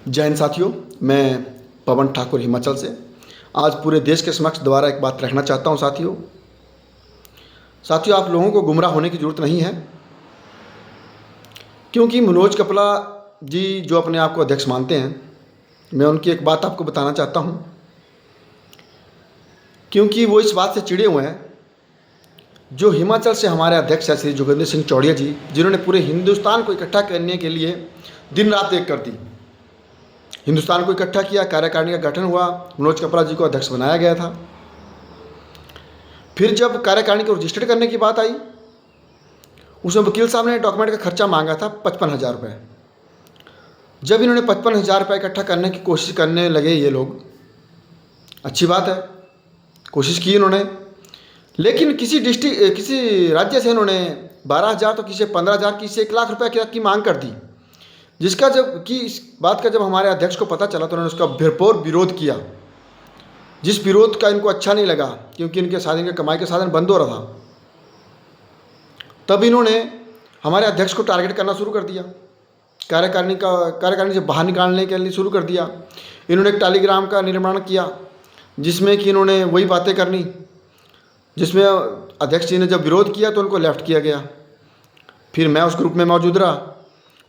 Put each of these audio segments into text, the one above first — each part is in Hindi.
जय हिंद साथियों, मैं पवन ठाकुर हिमाचल से आज पूरे देश के समक्ष दोबारा एक बात रखना चाहता हूं। साथियों, आप लोगों को गुमराह होने की ज़रूरत नहीं है, क्योंकि मनोज कपला जी जो अपने आप को अध्यक्ष मानते हैं, मैं उनकी एक बात आपको बताना चाहता हूं, क्योंकि वो इस बात से चिढ़े हुए हैं जो हिमाचल से हमारे अध्यक्ष है श्री जोगेंद्र सिंह चौड़िया जी, जिन्होंने पूरे हिंदुस्तान को इकट्ठा करने के लिए दिन रात एक कर दी। हिंदुस्तान को इकट्ठा किया, कार्यकारिणी का गठन हुआ, मनोज कपला जी को अध्यक्ष बनाया गया था। फिर जब कार्यकारिणी को रजिस्टर्ड करने की बात आई, उसमें वकील साहब ने डॉक्यूमेंट का खर्चा मांगा था 55,000 रुपये। जब इन्होंने 55,000 रुपये इकट्ठा करने की कोशिश करने लगे ये लोग, अच्छी बात है, कोशिश की इन्होंने, लेकिन किसी राज्य से इन्होंने 12,000 तो किसी से 15,000 किसी से 1,00,000 रुपये की मांग कर दी, जिसका जब कि इस बात का जब हमारे अध्यक्ष को पता चला तो उन्होंने उसका भरपूर विरोध किया, जिस विरोध का इनको अच्छा नहीं लगा, क्योंकि इनके साधन के कमाई के साधन बंद हो रहा था। तब इन्होंने हमारे अध्यक्ष को टारगेट करना शुरू कर दिया, कार्यकारिणी से बाहर निकालने के लिए शुरू कर दिया। इन्होंने एक टेलीग्राम का निर्माण किया, जिसमें कि इन्होंने वही बातें करनी, जिसमें अध्यक्ष जी ने जब विरोध किया तो उनको लेफ्ट किया गया। फिर मैं उस ग्रुप में मौजूद रहा,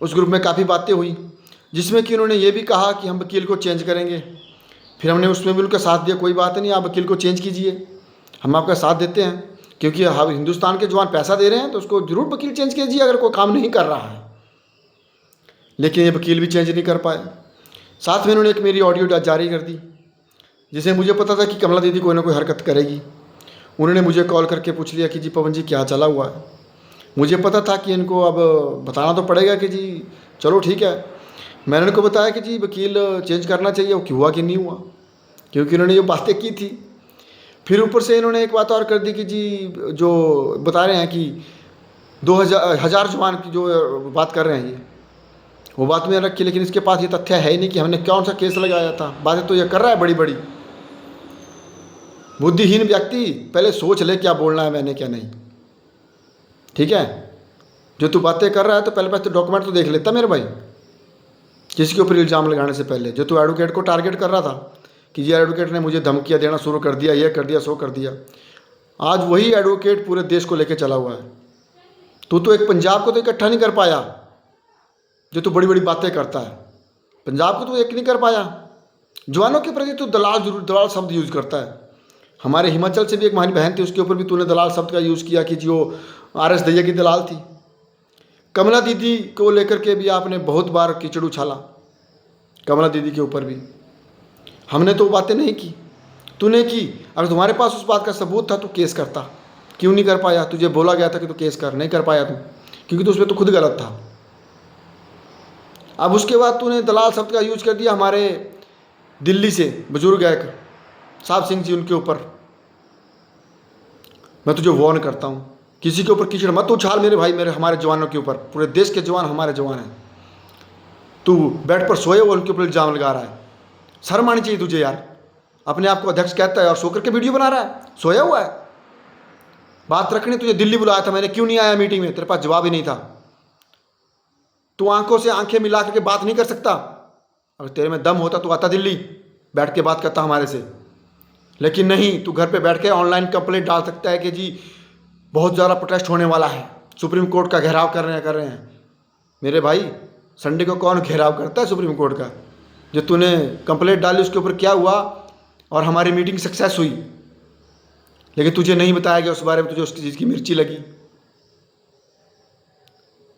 उस ग्रुप में काफ़ी बातें हुई, जिसमें कि उन्होंने ये भी कहा कि हम वकील को चेंज करेंगे। फिर हमने उसमें भी उनका साथ दिया, कोई बात नहीं, आप वकील को चेंज कीजिए, हम आपका साथ देते हैं, क्योंकि हम हिंदुस्तान के जवान पैसा दे रहे हैं तो उसको जरूर वकील चेंज कीजिए अगर कोई काम नहीं कर रहा है। लेकिन ये वकील भी चेंज नहीं कर पाए। साथ में इन्होंने एक मेरी ऑडियो जारी कर दी, जिसे मुझे पता था कि कमला दीदी कोई ना कोई हरकत करेगी। उन्होंने मुझे कॉल करके पूछ लिया कि जी पवन जी क्या चला हुआ है। मुझे पता था कि इनको अब बताना तो पड़ेगा कि जी चलो ठीक है। मैंने उनको बताया कि जी वकील चेंज करना चाहिए, वो क्यों हुआ कि नहीं हुआ, क्योंकि इन्होंने ये बातें की थी। फिर ऊपर से इन्होंने एक बात और कर दी कि जी जो बता रहे हैं कि 2,000 जवान की जो बात कर रहे हैं ये, वो बात में रखी, लेकिन इसके पास ये तथ्य है ही नहीं कि हमने कौन सा केस लगाया था। बातें तो ये कर रहा है बड़ी बड़ी। बुद्धिहीन व्यक्ति, पहले सोच ले क्या बोलना है मैंने क्या नहीं, ठीक है। जो तू बातें कर रहा है तो पहले तो डॉक्यूमेंट तो देख लेता मेरे भाई, किसी के ऊपर इल्ज़ाम लगाने से पहले। जो तू एडवोकेट को टारगेट कर रहा था कि ये एडवोकेट ने मुझे धमकियाँ देना शुरू कर दिया, ये कर दिया, सो कर दिया, आज वही एडवोकेट पूरे देश को लेकर चला हुआ है। तू तो एक पंजाब को तो इकट्ठा नहीं कर पाया, जो तू बड़ी बड़ी बातें करता है, पंजाब को तो एक नहीं कर पाया। जवानों के प्रति तू दलाल शब्द यूज़ करता है। हमारे हिमाचल से भी एक हमारी बहन थी, उसके ऊपर भी तूने दलाल शब्द का यूज़ किया कि जो RS दैया की दलाल थी। कमला दीदी को लेकर के भी आपने बहुत बार कीचड़ उछाला, कमला दीदी के ऊपर भी। हमने तो बातें नहीं की, तूने की। अगर तुम्हारे पास उस बात का सबूत था तो केस करता, क्यों नहीं कर पाया? तुझे बोला गया था कि तू केस कर, नहीं कर पाया तू, क्योंकि तू उसमें तो खुद गलत था। अब उसके बाद तूने दलाल शब्द का यूज कर दिया हमारे दिल्ली से बुजुर्ग गायक साहब सिंह जी, उनके ऊपर। मैं तुझे वार्न करता हूँ, किसी के ऊपर कीचड़ मत उछाल मेरे भाई, हमारे जवानों के ऊपर। पूरे देश के जवान हमारे जवान हैं। तू बेड पर सोए हुए उनके ऊपर इल्ज़ाम लगा रहा है, शर्म आनी चाहिए तुझे यार। अपने आप को अध्यक्ष कहता है और सो करके वीडियो बना रहा है, सोया हुआ है। बात रखनी, तुझे दिल्ली बुलाया था मैंने, क्यों नहीं आया मीटिंग में? तेरे पास जवाब ही नहीं था। तू आंखों से आंखें मिला करके बात नहीं कर सकता। अगर तेरे में दम होता तो आता दिल्ली, बैठ के बात करता हमारे से। लेकिन नहीं, तू घर पे बैठ के ऑनलाइन कंप्लेंट डाल सकता है कि जी बहुत ज़्यादा प्रोटेस्ट होने वाला है, सुप्रीम कोर्ट का घेराव कर रहे हैं। मेरे भाई, संडे को कौन घेराव करता है सुप्रीम कोर्ट का? जो तूने कंप्लेंट डाली उसके ऊपर क्या हुआ और हमारी मीटिंग सक्सेस हुई, लेकिन तुझे नहीं बताया गया उस बारे में, तुझे उसकी चीज़ की मिर्ची लगी।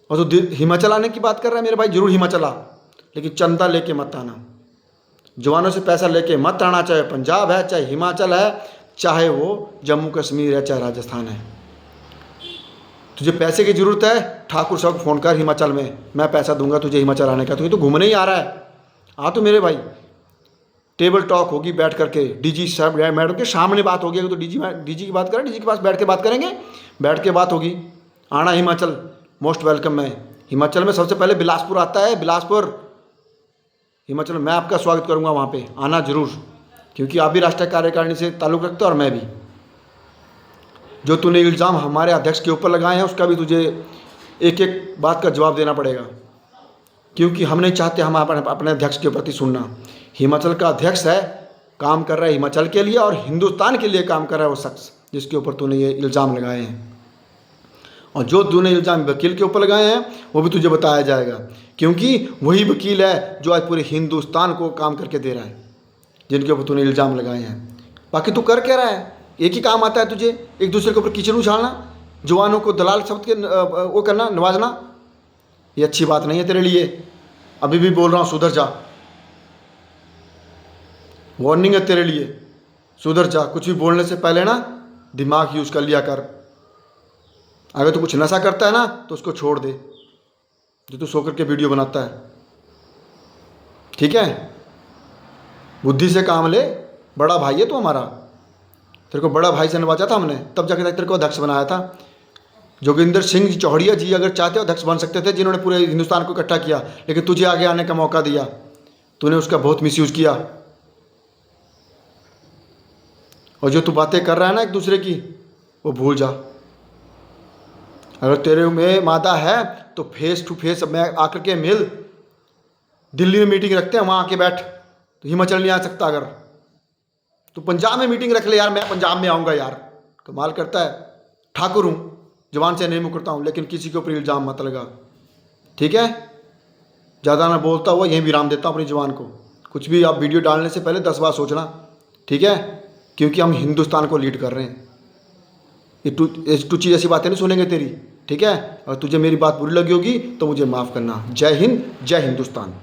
और तो हिमाचल आने की बात कर रहा है मेरे भाई, जरूर हिमाचल आ, लेकिन चंदा लेके मत आना, जवानों से पैसा लेके मत आना। चाहे पंजाब है, चाहे हिमाचल है, चाहे वो जम्मू कश्मीर है, चाहे राजस्थान है। तुझे पैसे की ज़रूरत है, ठाकुर साहब को फ़ोन कर हिमाचल में, मैं पैसा दूंगा तुझे हिमाचल आने का। तो घूमने ही आ रहा है, आ तो मेरे भाई। टेबल टॉक होगी बैठ करके, DG साहब मैडम के सामने बात होगी। अगर तो DG की बात करें, DG के पास बैठ के बात करेंगे, बैठ के बात होगी। आना हिमाचल, मोस्ट वेलकम है। हिमाचल में सबसे पहले बिलासपुर आता है, बिलासपुर हिमाचल में मैं आपका स्वागत करूंगा, वहाँ पे आना जरूर, क्योंकि आप भी राष्ट्रीय कार्यकारिणी से ताल्लुक़ रखते हो और मैं भी। जो तूने इल्ज़ाम हमारे अध्यक्ष के ऊपर लगाए हैं, उसका भी तुझे एक एक बात का जवाब देना पड़ेगा। क्योंकि हम नहीं चाहते हम अपने अध्यक्ष के प्रति सुनना। हिमाचल का अध्यक्ष है, काम कर रहा है हिमाचल के लिए और हिंदुस्तान के लिए काम कर रहा है वो शख्स जिसके ऊपर तूने ये इल्ज़ाम लगाए हैं। और जो तूने इल्ज़ाम वकील के ऊपर लगाए हैं वो भी तुझे बताया जाएगा, क्योंकि वही वकील है जो आज पूरे हिंदुस्तान को काम करके दे रहा है, जिनके ऊपर तूने इल्ज़ाम लगाए हैं। बाकी तू कर क्या रहा है? एक ही काम आता है तुझे, एक दूसरे के ऊपर कीचड़ उछालना, जवानों को दलाल शब्द के वो करना, नवाजना। ये अच्छी बात नहीं है तेरे लिए। अभी भी बोल रहा हूँ, सुधर जा। वार्निंग है तेरे लिए, सुधर जा। कुछ भी बोलने से पहले ना दिमाग यूज़ कर लिया कर। अगर तू कुछ नशा करता है ना तो उसको छोड़ दे, जो तू सो करके वीडियो बनाता है। ठीक है, बुद्धि से काम ले। बड़ा भाई है तू हमारा, तेरे को बड़ा भाई से नवाजा था हमने, तब जाके तेरे को अध्यक्ष बनाया था। जोगिंदर सिंह चौहड़िया जी अगर चाहते अध्यक्ष बन सकते थे, जिन्होंने पूरे हिंदुस्तान को इकट्ठा किया, लेकिन तुझे आगे आने का मौका दिया, तूने उसका बहुत मिसयूज़ किया। और जो तू बातें कर रहा है ना एक दूसरे की, वो भूल जा। अगर तेरे में मादा है तो फेस टू फेस मैं आकर के मिल। दिल्ली में मीटिंग रखते हैं, वहाँ आके बैठ। तो हिमाचल नहीं आ सकता। अगर तो पंजाब में मीटिंग रख ले यार, मैं पंजाब में आऊँगा यार। कमाल करता है। ठाकुर हूँ, जवान से नहीं मुकरता हूँ, लेकिन किसी के ऊपर इल्ज़ाम मत लगा। ठीक है, ज़्यादा ना बोलता हुआ यहीं विराम देता हूँ अपनी जवान को। कुछ भी आप वीडियो डालने से पहले 10 बार सोचना, ठीक है, क्योंकि हम हिंदुस्तान को लीड कर रहे हैं। ये टूची जैसी बातें नहीं सुनेंगे तेरी। ठीक है, और तुझे मेरी बात बुरी लगी होगी तो मुझे माफ़ करना। जय हिंद, जय हिंदुस्तान।